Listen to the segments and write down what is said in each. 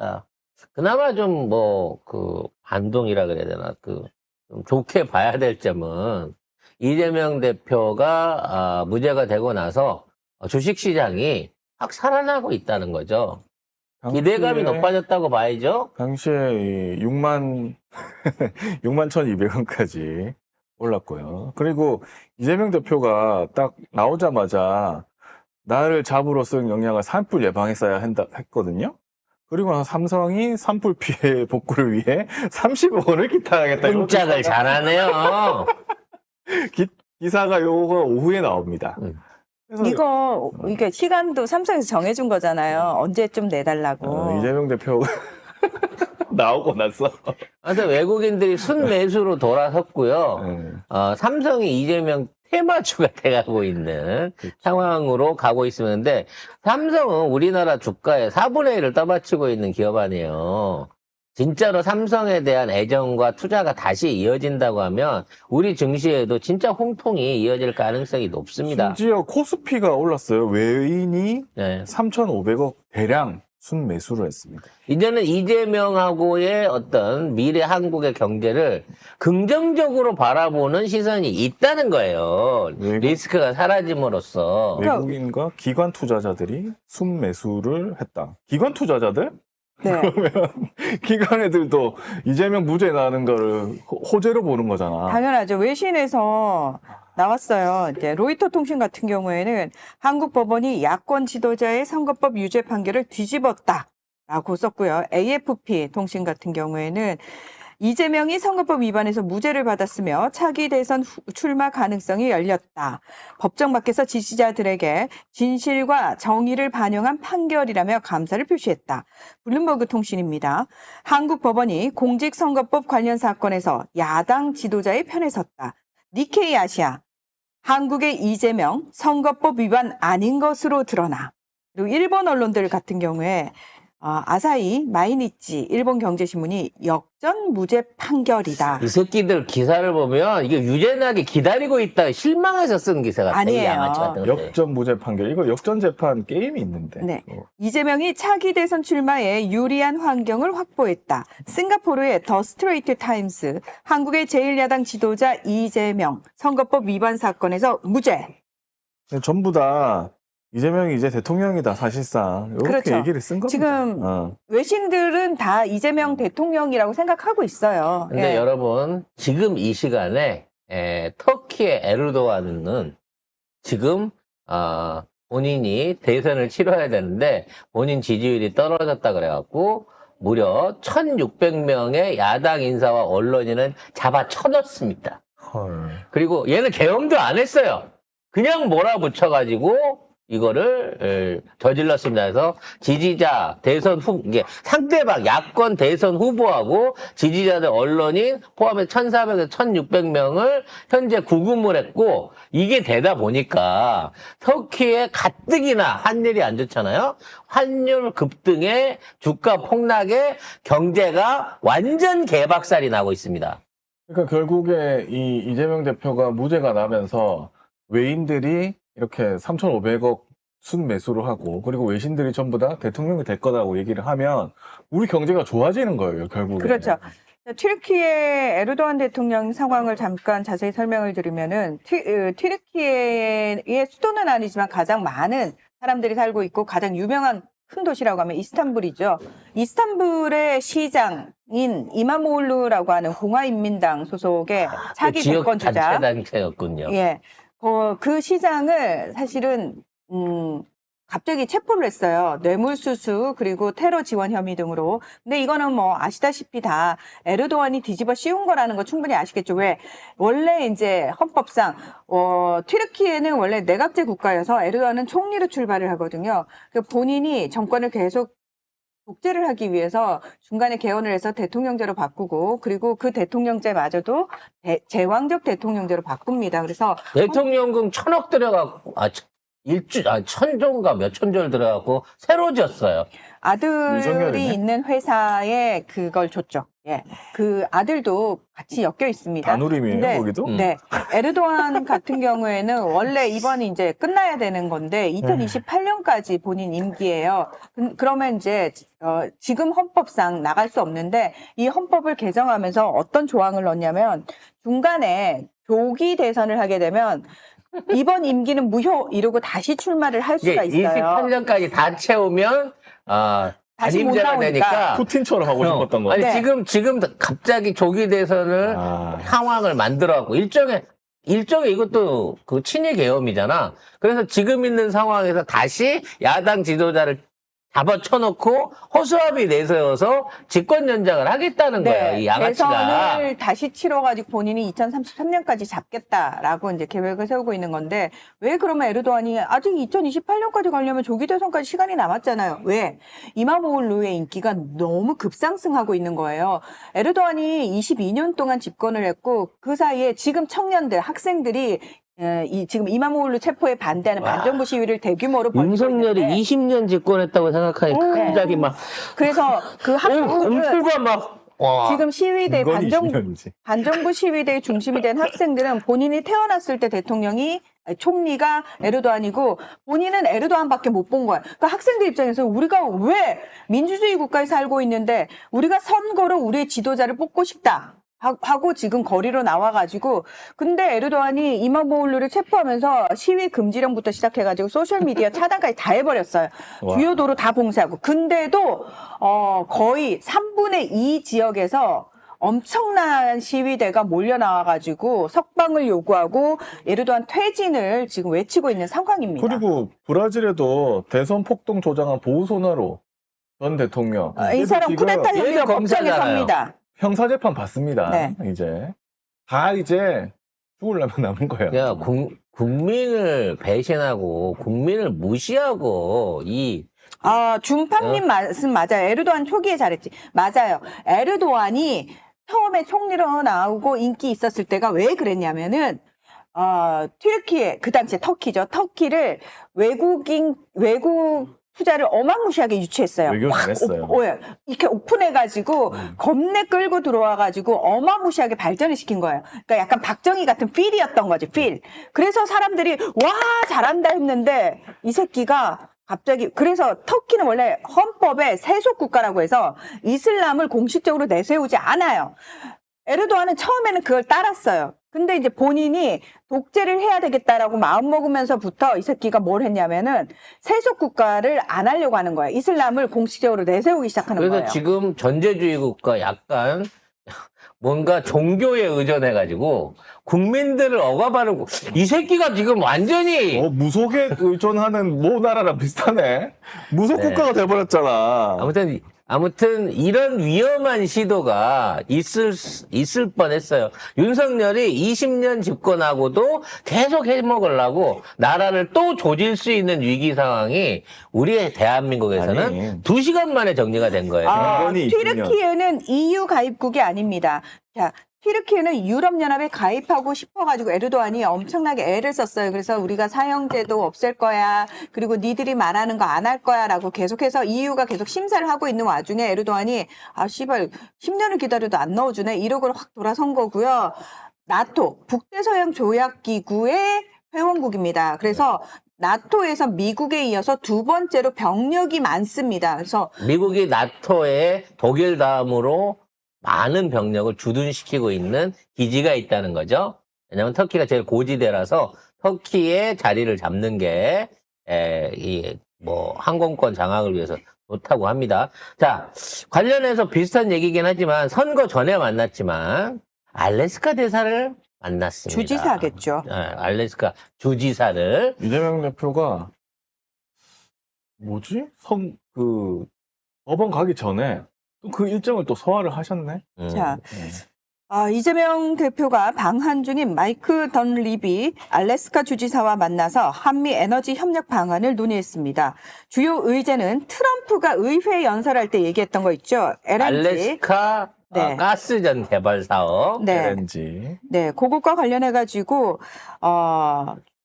자, 그나마 좀 반동이라 그래야 되나, 좀 좋게 봐야 될 점은 이재명 대표가 무죄가 되고 나서 주식시장이 확 살아나고 있다는 거죠. 기대감이 높아졌다고 봐야죠. 당시에 6만 1,200원까지 올랐고요. 그리고 이재명 대표가 딱 나오자마자 나를 잡으러 쓴 영양을 산불 예방했어야 했거든요. 그리고 나서 삼성이 산불 피해 복구를 위해 30억 원을 기탁하겠다. 꼼짝을 잘하네요. 기사가 요거 오후에 나옵니다. 그래서 이게 시간도 삼성에서 정해준 거잖아요. 언제쯤 내달라고. 이재명 대표가 나오고 나서. 근데 외국인들이 순매수로 돌아섰고요. 삼성이 이재명 테마주가 돼가고 있는 상황으로 가고 있는데, 삼성은 우리나라 주가의 4분의 1을 떠받치고 있는 기업 아니에요. 진짜로 삼성에 대한 애정과 투자가 다시 이어진다고 하면 우리 증시에도 진짜 홍통이 이어질 가능성이 높습니다. 심지어 코스피가 올랐어요. 외인이 네. 3,500억 대량 순매수를 했습니다. 이제는 이재명하고의 어떤 미래 한국의 경제를 긍정적으로 바라보는 시선이 있다는 거예요. 리스크가 사라짐으로써. 외국인과 기관 투자자들이 순매수를 했다. 기관 투자자들? 네. 그러면 기관 애들도 이재명 무죄 나는 거를 호재로 보는 거잖아. 당연하죠. 외신에서 나왔어요. 이제 로이터 통신 같은 경우에는 한국 법원이 야권 지도자의 선거법 유죄 판결을 뒤집었다라고 썼고요. AFP 통신 같은 경우에는 이재명이 선거법 위반에서 무죄를 받았으며 차기 대선 출마 가능성이 열렸다. 법정 밖에서 지지자들에게 진실과 정의를 반영한 판결이라며 감사를 표시했다. 블룸버그 통신입니다. 한국 법원이 공직선거법 관련 사건에서 야당 지도자의 편에 섰다. 니케이 아시아. 한국의 이재명 선거법 위반 아닌 것으로 드러나. 그리고 일본 언론들 같은 경우에 아사히, 마이니치, 일본 경제신문이 역전 무죄 판결이다. 이 새끼들 기사를 보면 이게 유죄 나게 기다리고 있다 실망해서 쓴 기사 같아요. 아니에요. 역전 무죄 판결. 이거 역전 재판 게임이 있는데. 네. 이재명이 차기 대선 출마에 유리한 환경을 확보했다. 싱가포르의 더 스트레이트 타임스, 한국의 제1야당 지도자 이재명 선거법 위반 사건에서 무죄. 전부 다 이재명이 이제 대통령이다 사실상 이렇게 그렇죠. 얘기를 쓴 겁니다. 지금 외신들은 다 이재명 대통령이라고 생각하고 있어요. 근데 예. 여러분 지금 이 시간에 터키의 에르도안은 지금 본인이 대선을 치러야 되는데 본인 지지율이 떨어졌다 그래갖고 무려 1,600명의 야당 인사와 언론인은 잡아 쳐넣습니다. 헐. 그리고 얘는 계엄도 안 했어요. 그냥 몰아붙여가지고 이거를 저질렀습니다. 그래서 지지자 대선 이게 상대방 야권 대선 후보하고 지지자들 언론인 포함해 1,400에서 1,600명을 현재 구금을 했고, 이게 되다 보니까 터키의 가뜩이나 환율이 안 좋잖아요. 환율 급등에 주가 폭락에 경제가 완전 개박살이 나고 있습니다. 그러니까 결국에 이 이재명 대표가 무죄가 나면서 외인들이 이렇게 3,500억 순매수를 하고, 그리고 외신들이 전부 다 대통령이 될 거다고 얘기를 하면 우리 경제가 좋아지는 거예요, 결국에. 그렇죠. 튀르키예 에르도안 대통령 상황을 잠깐 자세히 설명을 드리면은 튀르키예의 수도는 아니지만 가장 많은 사람들이 살고 있고 가장 유명한 큰 도시라고 하면 이스탄불이죠. 이스탄불의 시장인 이마모올루라고 하는 공화인민당 소속의 차기 지역 대권 주자. 단체 단체였군요. 예. 그 시장을 사실은 갑자기 체포를 했어요. 뇌물수수 그리고 테러 지원 혐의 등으로. 근데 이거는 뭐 아시다시피 다 에르도안이 뒤집어 씌운 거라는 거 충분히 아시겠죠. 왜? 원래 이제 헌법상 튀르키예는 원래 내각제 국가여서 에르도안은 총리로 출발을 하거든요. 그 본인이 정권을 계속 독재를 하기 위해서 중간에 개헌을 해서 대통령제로 바꾸고, 그리고 그 대통령제마저도 제왕적 대통령제로 바꿉니다. 그래서 대통령금 1,000억 들어가고, 1,000조인가 몇천조를 들어가고 새로 지었어요. 아들이 윤석열이네. 있는 회사에 그걸 줬죠. 예, 그 아들도 같이 엮여 있습니다. 다누림이에요, 근데 거기도? 네, 에르도안 같은 경우에는 원래 이번이 이제 끝나야 되는 건데 2028년까지 본인 임기예요. 그러면 이제 지금 헌법상 나갈 수 없는데 이 헌법을 개정하면서 어떤 조항을 넣냐면 중간에 조기 대선을 하게 되면 이번 임기는 무효 이러고 다시 출마를 할 수가 이게 있어요. 28년까지 다 채우면 다시 못 단임자가 나오니까. 되니까 푸틴처럼 하고 싶었던 거. 아니 네. 지금 갑자기 조기 대선을 상황을 만들어갖고 일종의 이것도 그 친일 계엄이잖아. 그래서 지금 있는 상황에서 다시 야당 지도자를 잡아쳐놓고 허수아비 내세워서 집권 연장을 하겠다는 거예요. 이 양아치가. 대선을 다시 치러가지고 본인이 2033년까지 잡겠다라고 이제 계획을 세우고 있는 건데 왜 그러면 에르도안이 아직 2028년까지 가려면 조기 대선까지 시간이 남았잖아요. 왜? 이마모글루의 인기가 너무 급상승하고 있는 거예요. 에르도안이 22년 동안 집권을 했고 그 사이에 지금 청년들, 학생들이 지금 이마모글루 체포에 반대하는 반정부 시위를 대규모로 벌이고 윤석열이 있는데 20년 집권했다고 생각하니까 갑자기 막 그래서 그 학생들은 엄풀과 막 와. 지금 시위대 이건 반정부 20년이지. 시위대의 중심이 된 학생들은 본인이 태어났을 때 총리가 에르도안이고 본인은 에르도안밖에 못 본 거야. 그러니까 학생들 입장에서 우리가 왜 민주주의 국가에 살고 있는데 우리가 선거로 우리의 지도자를 뽑고 싶다. 하고 지금 거리로 나와가지고 근데 에르도안이 이마모글루를 체포하면서 시위 금지령부터 시작해가지고 소셜미디어 차단까지 다 해버렸어요. 와. 주요 도로 다 봉쇄하고 근데도 거의 3분의 2 지역에서 엄청난 시위대가 몰려 나와가지고 석방을 요구하고 에르도안 퇴진을 지금 외치고 있는 상황입니다. 그리고 브라질에도 대선 폭동 조장한 보우소나로 전 대통령. 이 사람 지금 쿠데타 혐의로 얘가 법정에 검사잖아요. 섭니다. 형사재판 받습니다. 네. 이제 죽으려면 남은 거예요. 야, 국민을 배신하고 국민을 무시하고 준팡님 말씀 맞아요. 에르도안 초기에 잘했지. 맞아요. 에르도안이 처음에 총리로 나오고 인기 있었을 때가 왜 그랬냐면은 튀르키예 그 당시에 터키죠. 터키를 외국 투자를 어마무시하게 유치했어요. 외교 잘했어요. 이렇게 오픈해가지고 겁내 끌고 들어와가지고 어마무시하게 발전을 시킨 거예요. 그러니까 약간 박정희 같은 필이었던 거지, 필. 그래서 사람들이 와 잘한다 했는데 이 새끼가 갑자기 그래서 터키는 원래 헌법에 세속 국가라고 해서 이슬람을 공식적으로 내세우지 않아요. 에르도안은 처음에는 그걸 따랐어요. 근데 이제 본인이 독재를 해야 되겠다라고 마음먹으면서부터 이 새끼가 뭘 했냐면은 세속 국가를 안 하려고 하는 거예요. 이슬람을 공식적으로 내세우기 시작하는 그래서 거예요. 지금 전제주의 국가 약간 뭔가 종교에 의존해가지고 국민들을 억압하는 이 새끼가 지금 완전히 무속에 의존하는 모 나라랑 비슷하네. 무속 네. 국가가 돼버렸잖아. 아무튼 이런 위험한 시도가 있을 뻔했어요. 윤석열이 20년 집권하고도 계속 해먹으려고 나라를 또 조질 수 있는 위기 상황이 우리의 대한민국에서는 아니. 2시간 만에 정리가 된 거예요. 이번이 튀르키예는 EU 가입국이 아닙니다. 자, 튀르키예는 유럽연합에 가입하고 싶어가지고 에르도안이 엄청나게 애를 썼어요. 그래서 우리가 사형제도 없앨 거야. 그리고 니들이 말하는 거 안 할 거야. 라고 계속해서 EU가 계속 심사를 하고 있는 와중에 에르도안이 씨발 10년을 기다려도 안 넣어주네. 이러고 확 돌아선 거고요. 나토, 북대서양 조약기구의 회원국입니다. 그래서 나토에서 미국에 이어서 두 번째로 병력이 많습니다. 그래서 미국이 나토에 독일 다음으로 많은 병력을 주둔시키고 있는 기지가 있다는 거죠. 왜냐하면 터키가 제일 고지대라서 터키의 자리를 잡는 게 항공권 장악을 위해서 좋다고 합니다. 자, 관련해서 비슷한 얘기긴 하지만 선거 전에 만났지만 알래스카 대사를 만났습니다. 주지사겠죠. 알래스카 주지사를 이재명 대표가 법원 가기 전에 또 그 일정을 또 소화를 하셨네. 자, 이재명 대표가 방한 중인 마이크 던리비 알래스카 주지사와 만나서 한미 에너지 협력 방안을 논의했습니다. 주요 의제는 트럼프가 의회 연설할 때 얘기했던 거 있죠. LNG. 알래스카 네. 가스전 개발 사업. 네. LNG. 네, 그것과 관련해가지고,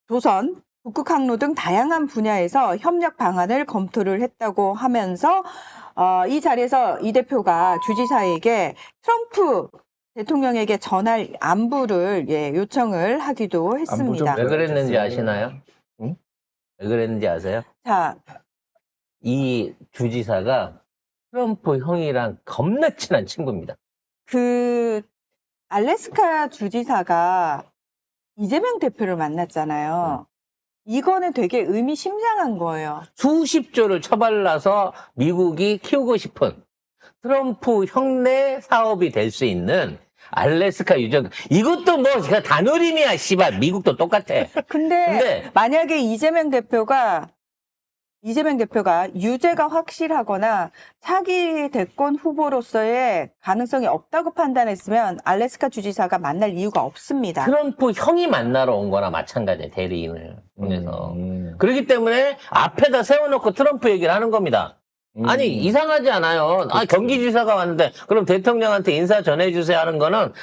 조선, 북극 항로 등 다양한 분야에서 협력 방안을 검토를 했다고 하면서, 이 자리에서 이 대표가 주지사에게 트럼프 대통령에게 전할 안부를 요청을 하기도 했습니다. 왜 그랬는지 아시나요? 응? 왜 그랬는지 아세요? 자, 이 주지사가 트럼프 형이랑 겁나 친한 친구입니다. 그 알래스카 주지사가 이재명 대표를 만났잖아요. 이거는 되게 의미심장한 거예요. 수십 조를 처발라서 미국이 키우고 싶은 트럼프 형내 사업이 될 수 있는 알래스카 유전. 이것도 뭐 다누림이야, 씨발. 미국도 똑같아. 근데 만약에 이재명 대표가 유죄가 확실하거나 차기 대권 후보로서의 가능성이 없다고 판단했으면 알래스카 주지사가 만날 이유가 없습니다. 트럼프 형이 만나러 온 거나 마찬가지야, 대리인을 보내서. 음. 그렇기 때문에 앞에다 세워놓고 트럼프 얘기를 하는 겁니다. 아니, 이상하지 않아요. 경기지사가 왔는데, 그럼 대통령한테 인사 전해주세요 하는 거는,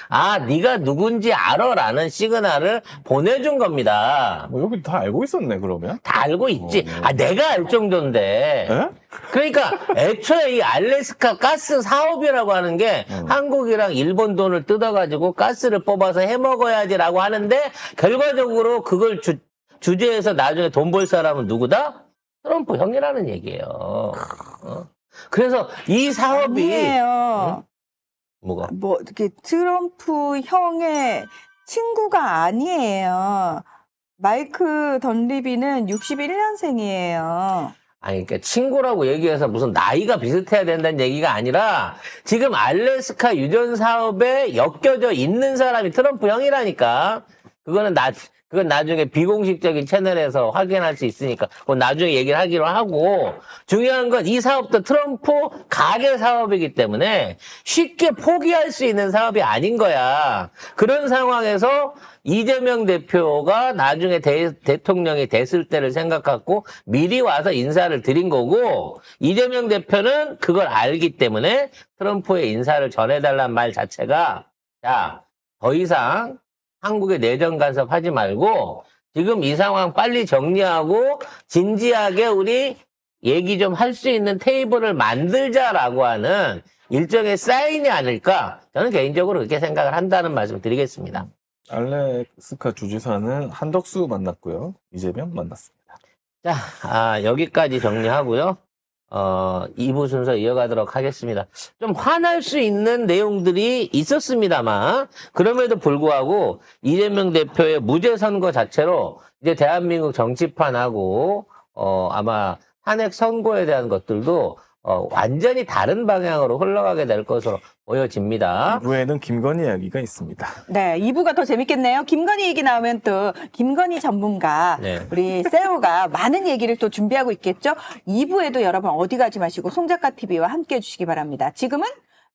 네가 누군지 알아라는 시그널을 보내준 겁니다. 뭐 여기 다 알고 있었네, 그러면? 다 알고 있지. 내가 알 정도인데. 에? 그러니까, 애초에 이 알래스카 가스 사업이라고 하는 게, 한국이랑 일본 돈을 뜯어가지고 가스를 뽑아서 해먹어야지라고 하는데, 결과적으로 그걸 주제에서 나중에 돈 벌 사람은 누구다? 트럼프 형이라는 얘기예요. 그래서 이 사업이 아니에요. 뭐가? 뭐 이렇게 트럼프 형의 친구가 아니에요. 마이크 던리비는 61년생이에요. 아니, 그러니까 친구라고 얘기해서 무슨 나이가 비슷해야 된다는 얘기가 아니라 지금 알래스카 유전 사업에 엮여져 있는 사람이 트럼프 형이라니까. 그건 나중에 비공식적인 채널에서 확인할 수 있으니까 그건 나중에 얘기를 하기로 하고, 중요한 건 이 사업도 트럼프 가계 사업이기 때문에 쉽게 포기할 수 있는 사업이 아닌 거야. 그런 상황에서 이재명 대표가 나중에 대통령이 됐을 때를 생각하고 미리 와서 인사를 드린 거고, 이재명 대표는 그걸 알기 때문에 트럼프의 인사를 전해달란 말 자체가, 더 이상 한국에 내정 간섭하지 말고 지금 이 상황 빨리 정리하고 진지하게 우리 얘기 좀 할 수 있는 테이블을 만들자라고 하는 일종의 사인이 아닐까, 저는 개인적으로 그렇게 생각을 한다는 말씀 드리겠습니다. 알래스카 주지사는 한덕수 만났고요. 이재명 만났습니다. 자, 여기까지 정리하고요. 2부 순서 이어가도록 하겠습니다. 좀 화날 수 있는 내용들이 있었습니다만, 그럼에도 불구하고 이재명 대표의 무죄 선거 자체로 이제 대한민국 정치판하고 아마 탄핵 선고에 대한 것들도 완전히 다른 방향으로 흘러가게 될 것으로 보여집니다. 2부에는 김건희 이야기가 있습니다. 네, 2부가 더 재밌겠네요. 김건희 얘기 나오면 또 김건희 전문가 네. 우리 세호가 많은 얘기를 또 준비하고 있겠죠. 2부에도 여러분 어디 가지 마시고 송작가 TV와 함께 해주시기 바랍니다. 지금은